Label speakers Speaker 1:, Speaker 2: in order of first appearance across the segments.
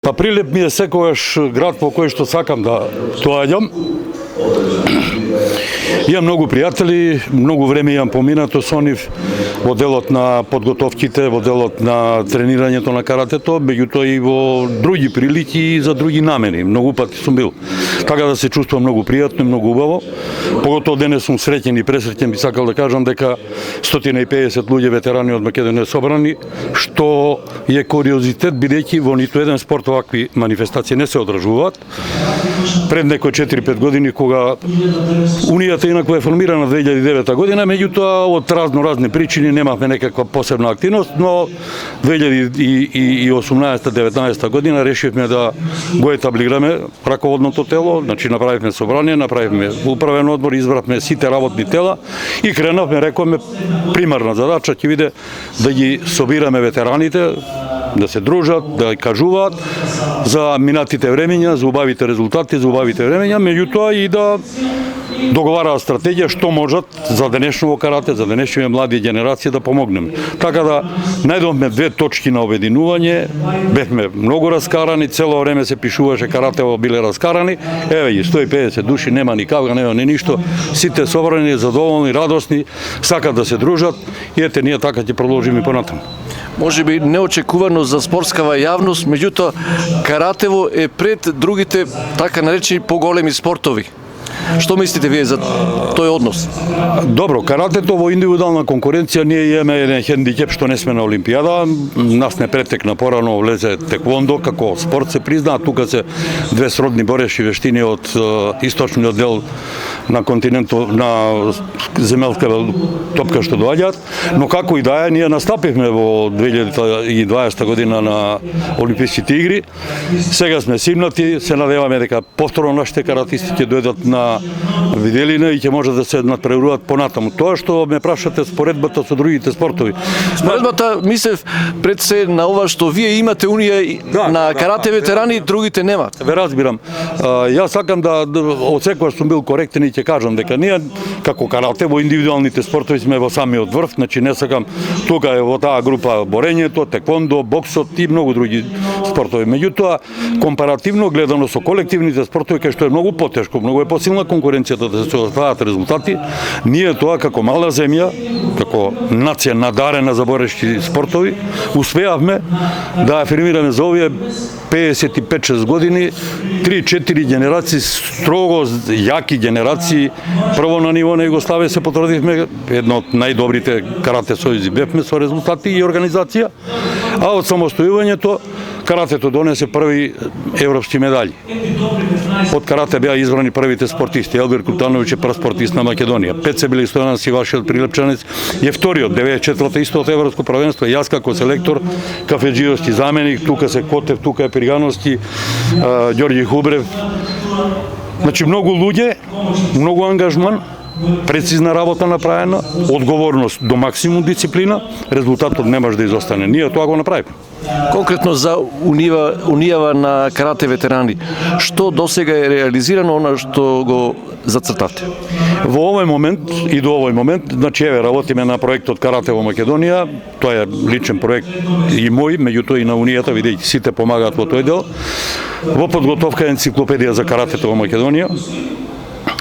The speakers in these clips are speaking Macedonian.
Speaker 1: Па Прилеп ми е секогаш град по кој што сакам да доаѓам. Имам многу пријатели, многу време имам поминато со нив во делот на подготовките, во делот на тренирањето на каратето, меѓутоа и во други прилики и за други намени. Многу пати сум бил. Така да се чувствувам многу пријатно и многу убаво. Поготово денес сум среќен и пресреќен, би сакал да кажам дека 150 луѓе ветерани од Македонија собрани, што е куриозитет, бидејќи во ниту еден спорт овакви манифестации не се одржуваат. Пред некои 4-5 години, кога Унијата инако е формирана 2009 година, меѓутоа од разни причини немавме некаква посебна активност, но 2018-19 година решивме да го етаблираме раководното тело, значи направивме собрание, направивме управен одбор, избравме сите работни тела и кренавме, рековме, примарна задача ќе биде да ги собираме ветераните, да се дружат, да кажуваат за минатите времења, за убавите резултати, за убавите времења, меѓутоа и да договараат стратегија што можат за денешното карате, за денешните млади генерации да помогнеме. Така да најдовме две точки на обединување, бевме многу раскарани, цело време се пишуваше каратево биле раскарани, еве ги 150 души, нема ни кавга, нема ни ништо, сите собрани, задоволни, радосни, сакат да се дружат и ете ние така ќе продолжиме понатаму.
Speaker 2: Може би неочекувано за спортскава јавност, меѓутоа каратево е пред другите така наречени поголеми спортови. Што мислите вие за тој однос?
Speaker 1: Добро, каратето во индивидуална конкуренција ние имаме еден хендикеп што не сме на Олимпијада. Нас не претекна порано, влезе теквондо како спорт се признаа, тука се две сродни бореши вештини од источниот дел на континентот, на земелска топка што доаѓаат, но како и да е, ние настапивме во 2020 година на Олимписките игри. Сега сме симнати, се надеваме дека повторно нашите каратисти ќе дојдат на виделина и ќе може да се надпреваруваат понатаму. Тоа што ме прашате споредбата со другите спортови.
Speaker 2: Споредбата, мислев, пред се на ова што вие имате унија на карате ветерани, другите немаат.
Speaker 1: Ве разбирам. Јас сакам да од секогаш сум бил коректен и ќе кажам дека ние како карате во индивидуалните спортови сме во самиот врв, значи не сакам тука е во таа група борењето, теквондо, боксот и многу други спортови. Меѓутоа, компаративно гледано со колективните спортови кај што е многу потешко, многу е посилна конкуренцијата да се остварат резултати, ние тоа како мала земја, како нација надарена за борешки спортови, успеавме да афирмираме за овие 55-6 години 3-4 генерации строго јаки генерации. Прво на ниво на Југославија се потрудивме, едно од најдобрите карате сојузи бевме со резултати и организација, а од самостојувањето каратето донесе први европски медали. Од карате беа избрани првите спортисти. Елбир Кутановиќ е прв спортист на Македонија. Пет били Стојан Сивашиот Прилепчанец е вториот, 94-та исто од европско првенство. Јас како селектор, Кафеџиовски заменик, тука се Котев, тука е Пригановски, Ѓорѓи Хубрев. Значи многу луѓе, многу ангажман, прецизна работа направена, одговорност до максимум дисциплина, резултатот не може да изостане. Ние тоа го направивме.
Speaker 2: Конкретно за унијава на карате ветерани, што досега е реализирано, она што го зацртавте?
Speaker 1: Во овој момент и до овој момент, значи еве работиме на проектот Карате во Македонија, тоа е личен проект и мој, меѓутоа и на Унијата, бидејќи сите помагаат во тој дел. Во подготовка е енциклопедија за каратето во Македонија.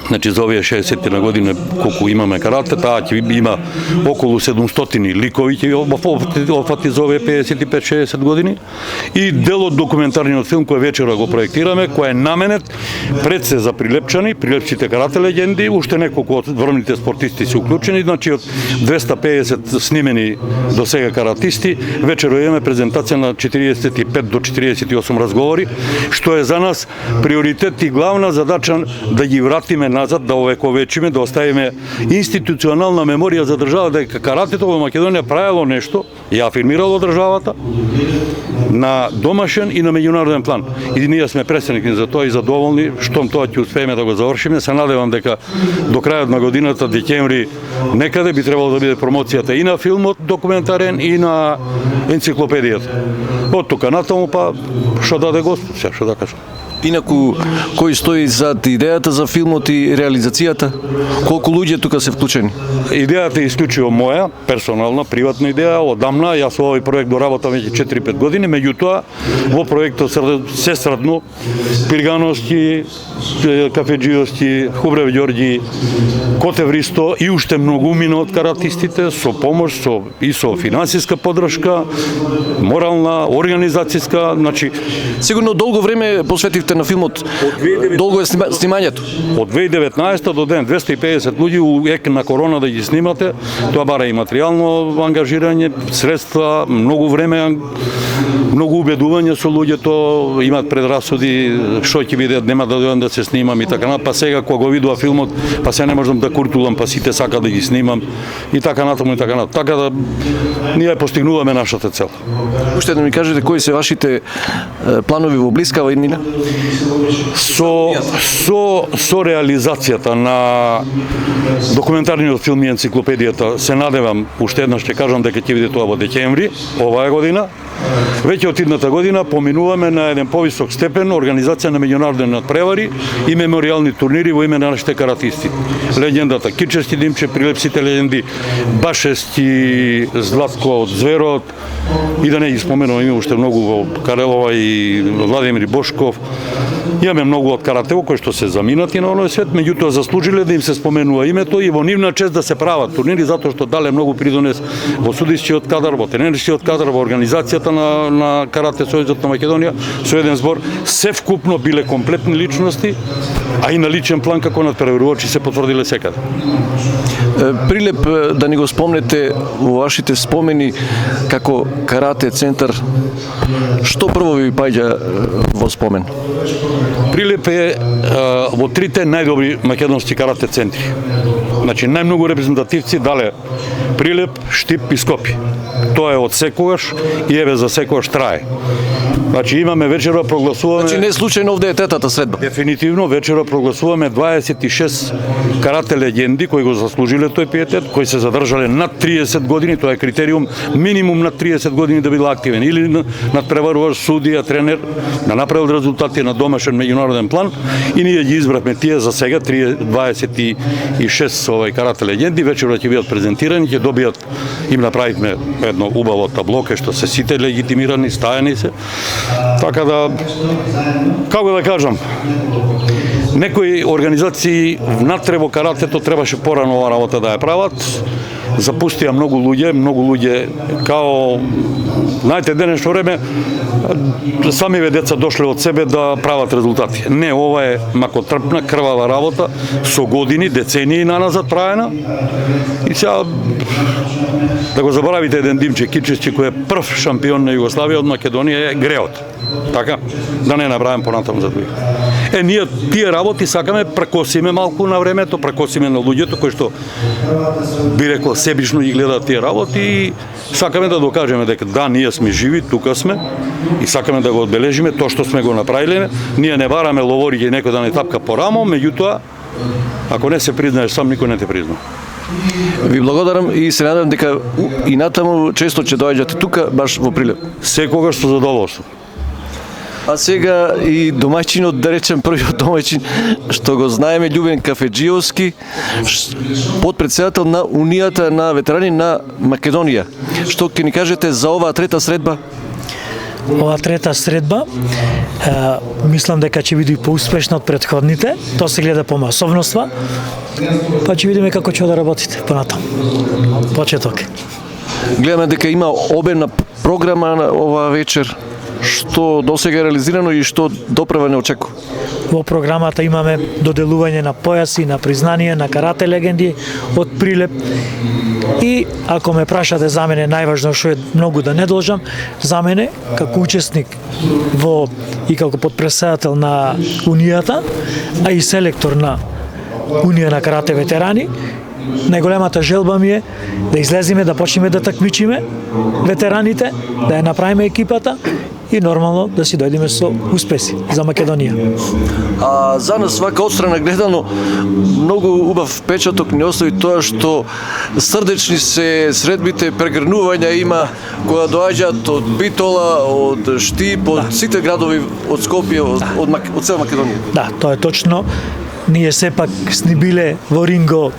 Speaker 1: Значи за овие 60 на година колку имаме карате, таа ќе има околу 700 ликови ќе опфати за овие 55-60 години и дел од документарниот филм кој вечера го проектираме, кој е наменет пред се за прилепчани, прилепчите карате легенди, уште неколку од врвните спортисти се уклучени, значи од 250 снимени до сега каратисти, вечера имаме презентација на 45 до 48 разговори, што е за нас приоритет и главна задача да ги вратиме назад, да овековечиме, да оставиме институционална меморија за држава дека каратето во Македонија правило нешто и афирмирало државата на домашен и на меѓународен план. И ние сме пресреќни за тоа и задоволни штом тоа ќе успееме да го завршиме. Се надевам дека до крајот на годината, декември, некаде би требало да биде промоцијата и на филмот документарен и на енциклопедијата. Од тука натаму па што даде Господ, што да кажам.
Speaker 2: Инаку, кој стои зад идејата за филмот и реализацијата? Колку луѓе тука се вклучени?
Speaker 1: Идејата е исклучиво моја, персонална, приватна идеја, одамна. Јас во овој проект го работам веќе 4-5 години, меѓутоа во проектот се средно пиргановски, кафеджиости, Хубрев Ѓорѓи, Котев Ристо и уште многумина од каратистите со помош, со финансиска поддршка, морална, организацијска, значи
Speaker 2: Сигурно долго време посветивте на филмот. Долго е снимањето.
Speaker 1: од 2019 до ден 250 луѓе у ек на корона да ги снимате, тоа бара и материјално ангажирање, средства, многу време, многу убедување со луѓето, имаат предрасуди што ќе биде, нема да дојдам да се снимам и така па сега кога го видува филмот, па се не можам да куртулам, па сите сакаат да ги снимам и така натаму и така натаму. Така да ние постигнуваме нашата цел.
Speaker 2: Уште да ми кажете кои се вашите планови во блискава иднина?
Speaker 1: Со реализацијата на документарниот филм и енциклопедијата се надевам, уште еднаш ќе кажам дека ќе биде тоа во декември оваа година. Веќе од идната година поминуваме на еден повисок степен организација на меѓународни надпревари и меморијални турнири во име на нашите каратисти. Легендата Кичевски Димче, прилепсите легенди Башевски, Златко од Зверот, и да не ги споменувам, има уште многу во Карелова и Владимир Бошков. Имаме многу од каратево кои што се заминати на оној свет, меѓутоа заслужиле да им се споменува името и во нивна чест да се прават турнири затоа што дале многу придонес во судискиот кадар, во тренерскиот кадар, во организацијата на Карате Сојузот на Македонија, со еден збор, се вкупно биле комплетни личности, а и на личен план како надпреварувачи се потврдиле секаде.
Speaker 2: Прилеп да ни го спомнете во вашите спомени како карате центар, што прво ви паѓа во спомен?
Speaker 1: Прилеп е во трите најдобри македонски карате центри. Значи најмногу репрезентативци дале Прилеп, Штип и Скопје. Тоа е од секогаш и еве за секогаш трае. Значи имаме вечера прогласуваме.
Speaker 2: Значи не случајно овде е третата средба.
Speaker 1: Дефинитивно вечера прогласуваме 26 карате легенди кои го заслужиле тој пиетет, кои се задржале над 30 години, тоа е критериум минимум над 30 години да биде активен или надпреваруваш судија, тренер, да направил резултати на домашен меѓународен план и ние ги избравме тие за сега 26 овој карате легенди, вечера ќе бидат презентирани, ќе добијат, им направивме едно убаво табло кај што се сите легитимирани, стајани се. Така да, како да кажам, некои организации внатре во каратето требаше порано ова работа да ја прават. Запустија многу луѓе, као, знаете, денешно време, самиве деца дошле од себе да прават резултати. Не, ова е макотрпна, крвава работа, со години, децении наназад правена. И сега, да го заборавите еден Димче Кичевски, кој е прв шампион на Југославија од Македонија, е греот. Така, да не набравам понатаму за други. Ние тие работи сакаме прекосиме малку на времето, прекосиме на луѓето кои што би рекло себично ги гледаат тие работи и сакаме да докажеме дека да, ние сме живи, тука сме и сакаме да го одбележиме тоа што сме го направиле. Ние не бараме ловориќа и некој да не тапка по рамо, меѓутоа ако не се признаеш сам, никој не те призна.
Speaker 2: Ви благодарам и се надам дека и натаму често ќе доаѓате тука баш во Прилеп.
Speaker 1: Секогаш со задоволство.
Speaker 2: А сега и домаќинот, да речем првиот домаќин, што го знаеме, Љубен Кафеджиовски, подпредседател на Унијата на ветерани на Македонија. Што ќе ни кажете за оваа трета средба?
Speaker 3: Ова трета средба, мислам дека ќе биде поуспешна од претходните. Тоа се гледа по масовноста, па ќе видиме како ќе да работите понатаму. Почеток.
Speaker 2: Гледаме дека има обемна програма на оваа вечер. Што досега е реализирано и што допрева не очекува?
Speaker 3: Во програмата имаме доделување на појаси, на признание, на карате легенди од Прилеп. И ако ме прашате за мене, најважно што е многу да не должам, за мене како учесник во и како подпредседател на Унијата, а и селектор на Унија на карате ветерани, најголемата желба ми е да излеземе, да почнеме да такмичиме ветераните, да ја направиме екипата и нормално да си дојдеме со успеси за Македонија.
Speaker 2: А за нас вака отстрана гледано многу убав печаток не остави тоа што срдечни се средбите, прегрнувања има која доаѓаат од Битола, од Штип, од сите градови од Скопје, од цела Македонија.
Speaker 3: Да, тоа е точно. Ние сепак сни биле во ринго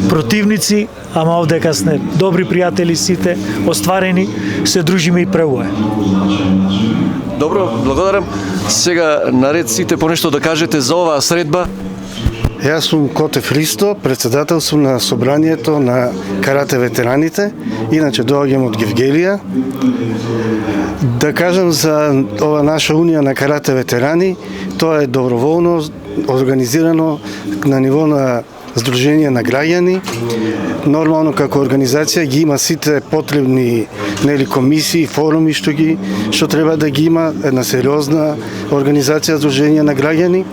Speaker 3: противници, ама овдека сме добри пријатели сите, остварени, се дружиме и преуе.
Speaker 2: Добро, благодарам. Сега наред сите по нешто да кажете за оваа средба.
Speaker 4: Јас сум Котев Ристо, председател сум на собранието на карате ветераните, иначе доаѓам од Гевгелија. Да кажам за ова наша унија на карате ветерани, тоа е доброволно организирано на ниво на Сдружение на граѓани. Нормално како организација ги има сите потребни комисии, форуми што треба да ги има една сериозна организација Сдружение на граѓани.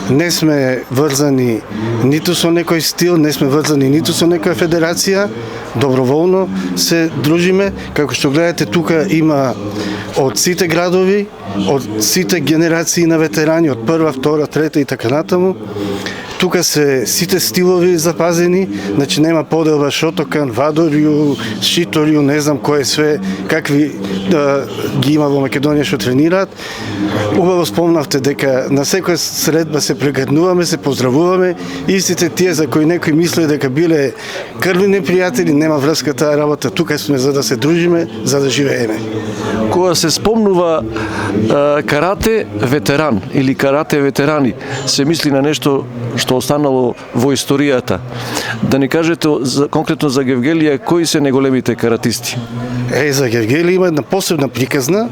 Speaker 4: Не сме врзани ниту со некој стил, не сме врзани ниту со некоја федерација, доброволно се дружиме, како што гледате тука има од сите градови, од сите генерации на ветерани, од прва, втора, трета и така натаму. Тука се сите стилови запазени, значи нема поделба Шотокан, Вадорју, Шиторју, не знам кој све, какви ги има во Македонија што тренираат. Убаво спомнавте дека на секоја средба се прегрнуваме, се поздравуваме, истите тие за кои некои мисле дека биле крвни непријатели, нема врска таа работа, тука сме за да се дружиме, за да живееме.
Speaker 2: Кога се спомнува карате ветеран или карате ветерани, се мисли на нешто што останало во историјата. Да ни кажете конкретно за Гевгелија, кои се најголемите каратисти?
Speaker 4: За Гевгелија има една посебна приказна.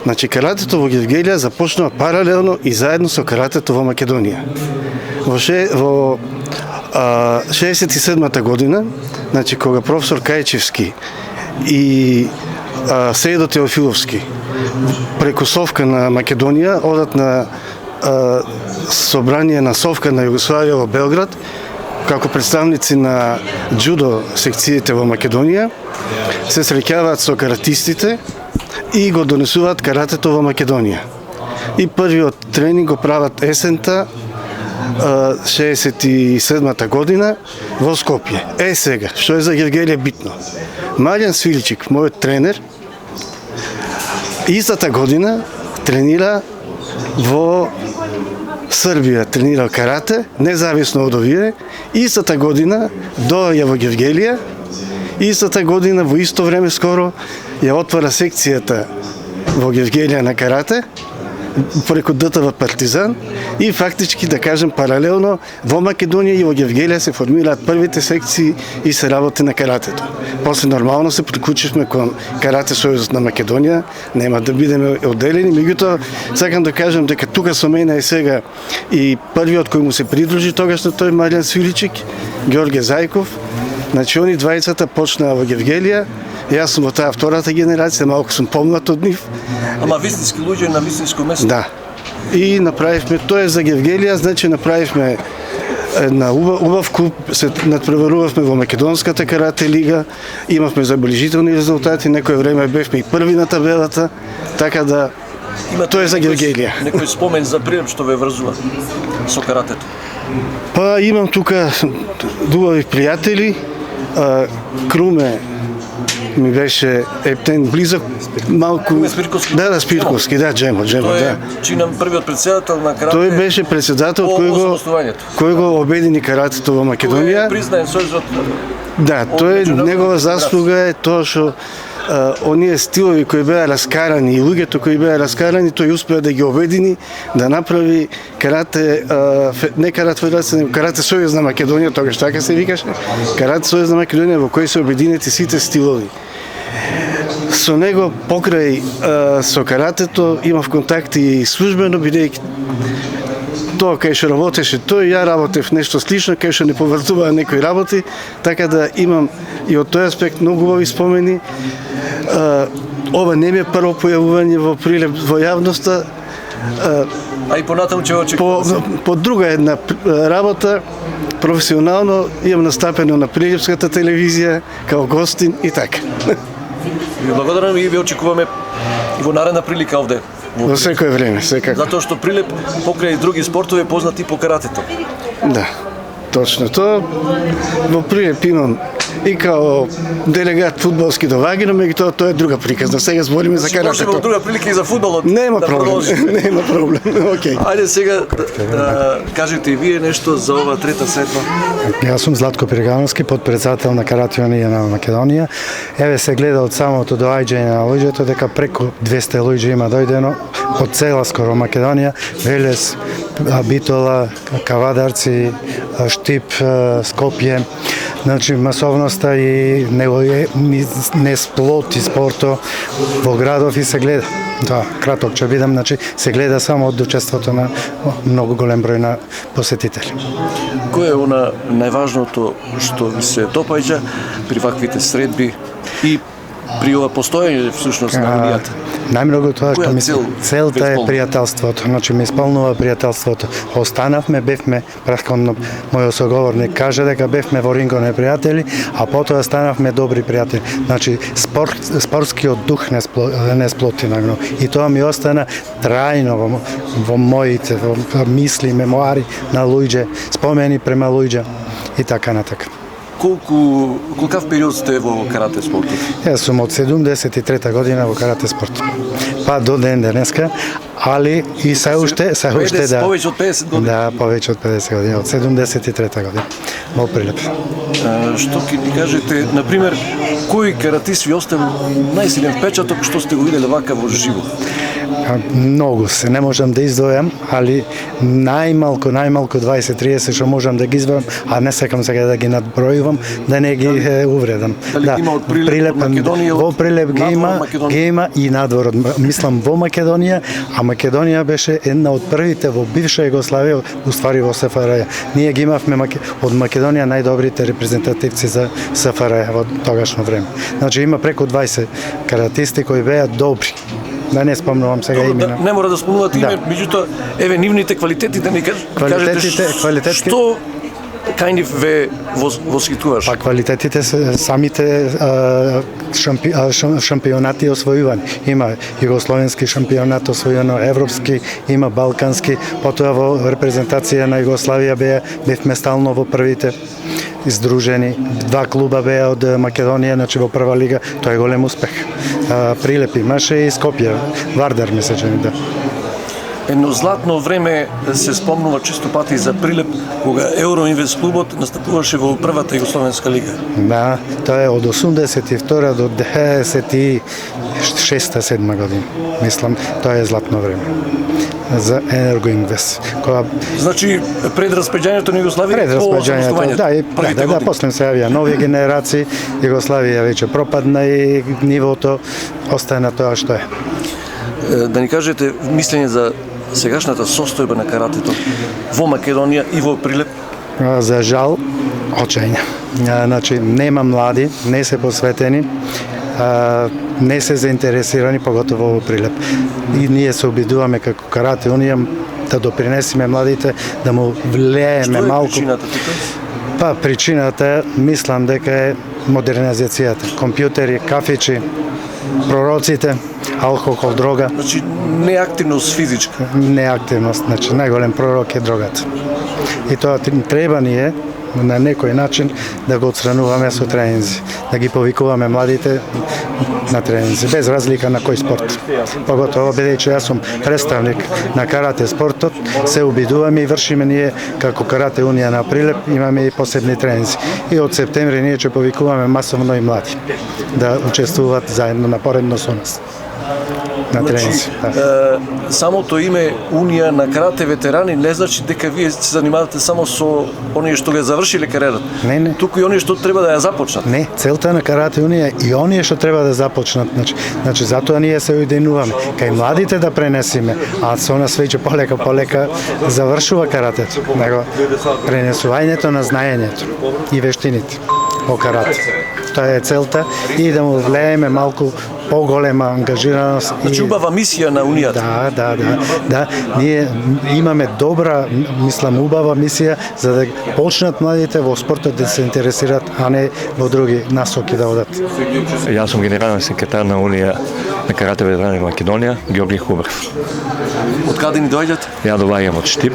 Speaker 4: Значи, каратето во Гевгелија започнува паралелно и заедно со каратето во Македонија. Во 67-та година, значи, кога професор Кајчевски и Сејдо Теофиловски преку Совка на Македонија одат на собрание на Совка на Југославија во Белград, како представници на джудо секциите во Македонија, се среќаваат со каратистите и го донесуваат каратето во Македонија. И првиот тренинг го прават есента 67-та година во Скопје. Сега, што е за Гевгелија битно? Маријан Свиличик, мојот тренер, истата година тренира во Србија, тренирал карате, независно од овие. Истата година доаѓа во Гевгелија, истата година во исто време скоро ја отвара секцијата во Гевгелија на карате преку ДТВ Партизан и фактички, да кажем, паралелно во Македонија и во Гевгелија се формираат првите секции и се работи на каратето. После нормално се приклучивме кон Карате Сојузот на Македонија, нема да бидеме одделени, меѓутоа сакам да кажем дека тука со мене е сега и првиот кој му се придружи тогаш на тој Маријан Свиличик, Ѓорге Зајков. Значи, они двајцата почнаа во Гевгелија. Јас сум во таа втората генерација, малку сум помлад од нив.
Speaker 2: Ама вистински луѓе на вистинско место?
Speaker 4: Да. И направивме, тоа е за Гевгелија, значи направивме една убав клуб, се надпреварувавме во Македонската карате лига, имавме забележителни резултати, некој време бевме и први на табелата, така да тоа е за Гевгелија.
Speaker 2: Некој спомен за Прилеп што ве врзува со каратето?
Speaker 4: Па имам тука убави пријатели, Круме ми беше ептен близок, малку...
Speaker 2: Спирковски?
Speaker 4: Да, Спирковски, да, Джемо,
Speaker 2: Тој
Speaker 4: да.
Speaker 2: е чинам првиот председател на карате.
Speaker 4: Тој беше председател кој го обедини каратето во Македонија.
Speaker 2: Тој е признаен Сојузот.
Speaker 4: Да, тој негова заслуга е тоа што оние стилови кои беа раскарани и луѓето кои беа раскарани, тој успеа да ги обедини, да направи карате, не карате федерација, него Карате Сојуз на Македонија, тогаш така се викаше, Карате Сојуз на Македонија во кој се обединети сите стилови. Со него покрај со каратето имав контакти и службено, бидејќи тоа кај што работеше тој, ја работев нешто слично, кај што не поврзуваа некои работи, така да имам и од тој аспект многу убави спомени. Ова не ми е прво појавување во Прилеп во јавноста.
Speaker 2: А и понатаму ќе очекуваме.
Speaker 4: По друга една работа, професионално имам настапено на Прилепската телевизија, као гостин и така.
Speaker 2: Ви благодарам и ви очекуваме и во наредна прилика овде.
Speaker 4: Во секое време, секако.
Speaker 2: Затоа што Прилеп покрај други спортови е познат и по каратето.
Speaker 4: Да, точно тоа. Во Прилеп имам и као делегат фудбалски до Вагина, меѓутоа тоа е друга приказна. Сега збориме за
Speaker 2: Можеме во
Speaker 4: каратето.
Speaker 2: друга прилика и за фудбалот.
Speaker 4: Нема
Speaker 2: да
Speaker 4: проблем,
Speaker 2: продолжиме.
Speaker 4: нема проблем. Океј.
Speaker 2: Ајде сега да кажете и вие нешто за ова трета сетва.
Speaker 5: Јас сум Златко Пригановски, подпредседател на Карате Унија на Македонија. Еве се гледа од самото доаѓање на луѓето дека преку 200 луѓе има дојдено од цела скоро Македонија, Велес, Битола, Кавадарци, Штип, Скопје. Значи масовноста и не сплоти спорто во градов и се гледа. Да, краток ќе бидам, значи се гледа само од учеството на многу голем број на посетители.
Speaker 2: Кој е она најважното што ви се допаѓа при ваквите средби и при ова постоење всушност на унијата?
Speaker 5: Најмногу тоа што
Speaker 2: Која
Speaker 5: ми
Speaker 2: ве
Speaker 5: целта е
Speaker 2: исполнува?
Speaker 5: пријателството, значи ми исполнува пријателството. Останавме, бевме претходно мојот соговорник каже дека бевме во ринго непријатели, а потоа станавме добри пријатели. Значи спортскиот дух не сплоти нагно. И тоа ми остана трајно во моите во мисли, мемуари на луѓе, спомени према луѓе и така натака.
Speaker 2: Колкав период сте во карате спортот?
Speaker 5: Јас сум од 73 година во карате спорт. Па до ден денеска, али и се уште да.
Speaker 2: Повеќе од 50 години.
Speaker 5: Да, повеќе од 50 години, од 73 година. Во Прилеп.
Speaker 2: Што ќе ни кажете, на пример, кој каратист ви оставил најсилен впечаток што сте го виделе вака во живо?
Speaker 5: Многу се, не можам да издвојам, али најмалку 20-30 што можам да ги издвојам, а не сакам сега да ги надбројувам, да не ги увредам.
Speaker 2: Дали
Speaker 5: Да,
Speaker 2: има од Прилеп, од Македонија,
Speaker 5: во Прилеп ги
Speaker 2: надвор
Speaker 5: има,
Speaker 2: од Македонија?
Speaker 5: ги има и надвор од, мислам во Македонија, а Македонија беше една од првите во бивша Југославија, уствари во СФРЈ. Ние ги имавме од Македонија најдобрите репрезентативци за СФРЈ во тогашно време. Значи има преку 20 каратисти кои беа добри. Да не спомнувам сега имена.
Speaker 2: Не мора да спомнувате име,
Speaker 5: Да.
Speaker 2: меѓутоа, еве нивните квалитети да ни кажете
Speaker 5: Квалитетите-
Speaker 2: што кај нив ве восхитуваш?
Speaker 5: Па квалитетите се самите шампионати освојувани. Има југословенски шампионат освојено, европски, има балкански, потоа во репрезентација на Југославија бевме стално во првите издружени. Два клуба беа од Македонија, значи во прва лига, тоа е голем успех. Прилеп имаше и Скопје, Вардар ми се чини, да.
Speaker 2: Едно златно време се спомнува често пати за Прилеп, кога Евроинвест клубот настапуваше во првата Југословенска лига.
Speaker 5: Да, тоа е од 82 до 96-7 година. Мислам, тоа е златно време за Енергоинвест. Кога
Speaker 2: Значи, пред распаѓањето на Југославија,
Speaker 5: пред распаѓањето, да, после се јавија нови генерации, Југославија веќе пропадна и нивото остана тоа што е.
Speaker 2: Да ни кажете мислење за сегашната состојба на каратето во Македонија и во Прилеп?
Speaker 5: За жал, очајна. Значи, нема млади, не се посветени, не се заинтересирани, поготово во Прилеп. И ние се обидуваме како Карате Унија да допринесиме младите, да му влиееме малку.
Speaker 2: Што е причината тука?
Speaker 5: Па причината мислам дека е модернизацијата. Компјутери, кафичи, пророците, алкохол, дрога,
Speaker 2: Значи, неактивност физичка.
Speaker 5: неактивност, значи најголем пророк е дрогата. И тоа треба ни е на некој начин да го отстрануваме со тренинзи, да ги повикуваме младите на тренинзи, без разлика на кој спорт. Поготово бидејќи јас сум представник на карате спортот, се обидуваме и вршиме ние како Карате Унија на Прилеп, имаме и посебни тренинзи. И од септември ние ќе повикуваме масовно и млади да учествуваат заедно напоредно со нас на тренинзи. Да.
Speaker 2: Самото име Унија на карате ветерани не значи дека вие се занимавате само со оние што го завршиле кариерата.
Speaker 5: Не.
Speaker 2: Туку и оние што треба да ја започнат.
Speaker 5: Не, целта на Карате Унија и оние што треба да започнат. Значи затоа ние се уединуваме кај младите да пренесиме, а со нас веќе полека завршува каратето, него пренесувањето на знаењето и вештините во карате. Тоа е целта и да му влееме малку поголема ангажираност.
Speaker 2: Значи убава мисија на унијата.
Speaker 5: Да. Ние имаме добра, мислам, убава мисија за да почнат младите во спортот да се интересираат, а не во други насоки да одат.
Speaker 6: Јас сум генерален секретар на Унија на карате ветерани во Македонија, Георги Хубрев.
Speaker 2: Од каде ни доаѓате?
Speaker 6: Ја доаѓам од Штип.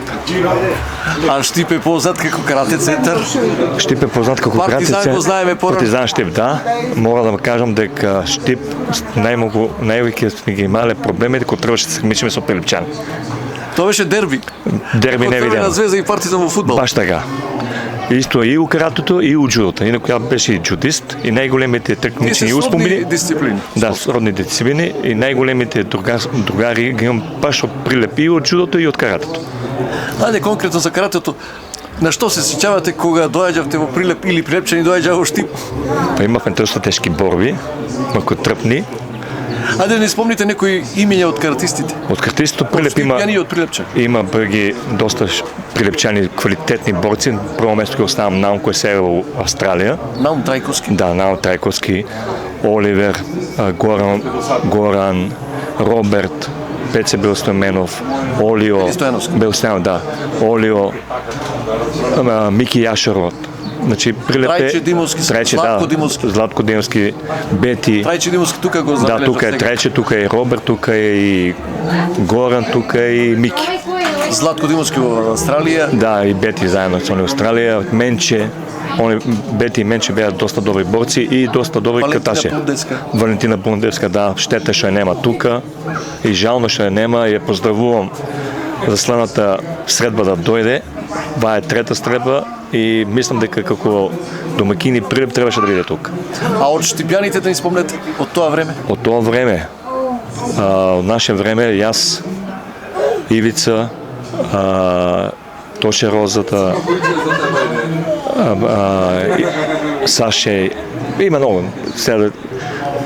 Speaker 2: А Штип е познат како карате центар.
Speaker 6: Штип е познат како карате
Speaker 2: Партизан
Speaker 6: центар.
Speaker 2: го знаеме порано.
Speaker 6: Партизан Штип, да. Мора да кажам дека Штип највеќе сме ги имале проблемите кога требаше да се мечиме со Прилепчани.
Speaker 2: Тоа беше дерби.
Speaker 6: Дерби не видено.
Speaker 2: Црвена звезда и Партизан во фудбал.
Speaker 6: Баш така. Исто и у каратето и у джудото. Инаку ја беше и джудист и најголемите такмични успомени.
Speaker 2: Дисциплини.
Speaker 6: Да, сродни дисциплини и најголемите другари ги имам баш од Прилеп и од джудото и од каратето.
Speaker 2: Ајде конкретно за каратето. На што се сеќавате кога доаѓавте во Прилеп или Прилепчани доаѓаа во Штип?
Speaker 6: Па имавме доста тешки борби, малку трпни.
Speaker 2: Ајде да не спомните некои имења од каратистите.
Speaker 6: Од каратистото Прилеп
Speaker 2: Штипјани и од Прилепчани.
Speaker 6: има брги доста прилепчани квалитетни борци. Прво место ќе оставам Наум кој се во Австралија.
Speaker 2: Наум Трајковски.
Speaker 6: Да, Наум Трајковски, Оливер, Горан, Роберт, Пеце Белстојменов, Олио, Белстојанов, да, Олио, Мики Јашарот. Значи Прилеп е
Speaker 2: Трајче Димовски, Златко Димовски.
Speaker 6: Златко Димовски, Бети.
Speaker 2: Трајче Димовски тука го
Speaker 6: Да,
Speaker 2: забележав.
Speaker 6: тука е Трајче, тука е Роберт, тука е и Горан, тука е и Мики.
Speaker 2: Златко Димовски во Австралија.
Speaker 6: Да, и Бети заедно со Австралија, Менче, Бети и Менче беа доста добри борци и доста добри каташе. Валентина Бундевска, да, штета што ја нема тука и жално што ја нема, ја поздравувам за следната средба да дојде. Ова е трета средба и мислам дека како домакини Прилеп требаше да биде тука.
Speaker 2: А од Штипјаните да ни спомнете од тоа време?
Speaker 6: Од тоа време, од наше време, јас, Ивица, Тоше Розата, Саше, има многу. Сега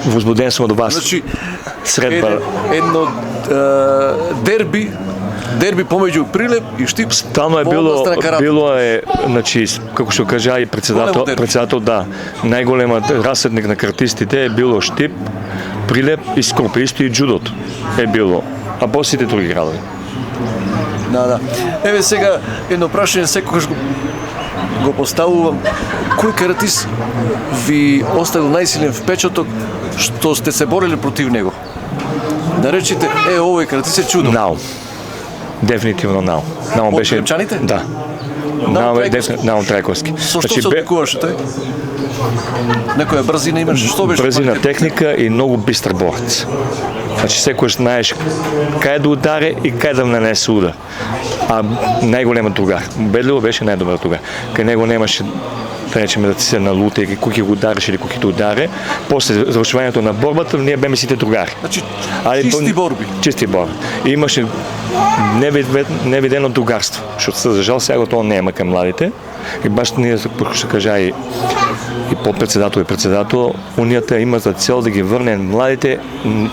Speaker 6: возбуден сум од вас.
Speaker 2: Значи,
Speaker 6: Средба.
Speaker 2: едно дерби помеѓу Прилеп и Штип.
Speaker 6: Стално е било е, значи, како што кажа и председател, да, најголема расетник на картистите е било Штип, Прилеп и Скопје, исто и джудото е било, а после други градови.
Speaker 2: Да. Еве сега едно прашање секогаш го поставувам. Кој каратист ви оставил најсилен впечаток што сте се борили против него? Да речете, овој каратист е чудо.
Speaker 6: Наум. Дефинитивно Наум. Наум беше...
Speaker 2: Прилепчаните?
Speaker 6: Да. Наум Трајковски.
Speaker 2: Со што се одликуваше тој? Некоја брзина имаше? Што беше?
Speaker 6: Брзина, техника и многу бистр борец. Значи секојаш знаеш кај да ударе и кај да нанесе удар. А најголема другар. Убедливо беше најдобар другар. Кај него немаше да речеме да ти се налуте и кој ќе го удариш или кој ќе те ударе. После завршувањето на борбата ние беме сите другари.
Speaker 2: Значи чисти борби.
Speaker 6: Чисти борби. И имаше невидено другарство, што за жал сега тоа нема кај младите. И баш ние што кажа и подпредседател и председател, унијата има за цел да ги врне младите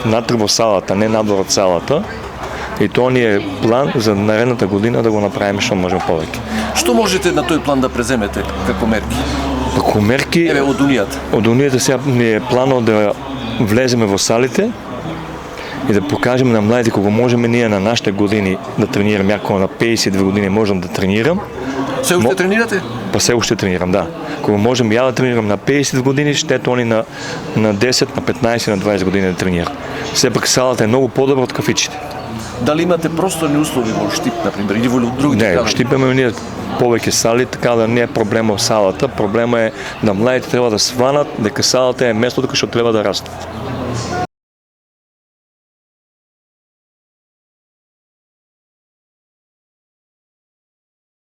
Speaker 6: натре во салата, не надвор од салата. И тоа ни е план за наредната година да го направиме што можеме повеќе.
Speaker 2: Што можете на тој план да преземете како мерки?
Speaker 6: Како мерки?
Speaker 2: Еве од унијата.
Speaker 6: Од унијата сега ни е планот да влеземе во салите и да покажеме на младите кога можеме ние на нашите години да тренираме, ако на 52 години можам да тренирам.
Speaker 2: Се уште тренирате?
Speaker 6: Па се уште тренирам, да. Кога можем ја да тренирам на 50 години, штето они на 10, на 15, на 20 години да тренирам. Сепак салата е многу подобра од кафичите.
Speaker 2: Дали имате просторни услови во Штип, например, или во другите
Speaker 6: градови? Не, во Штип имаме ние повеќе сали, така да не е проблема во салата. Проблема е да младите треба да сванат дека салата е местото кај што треба да растат.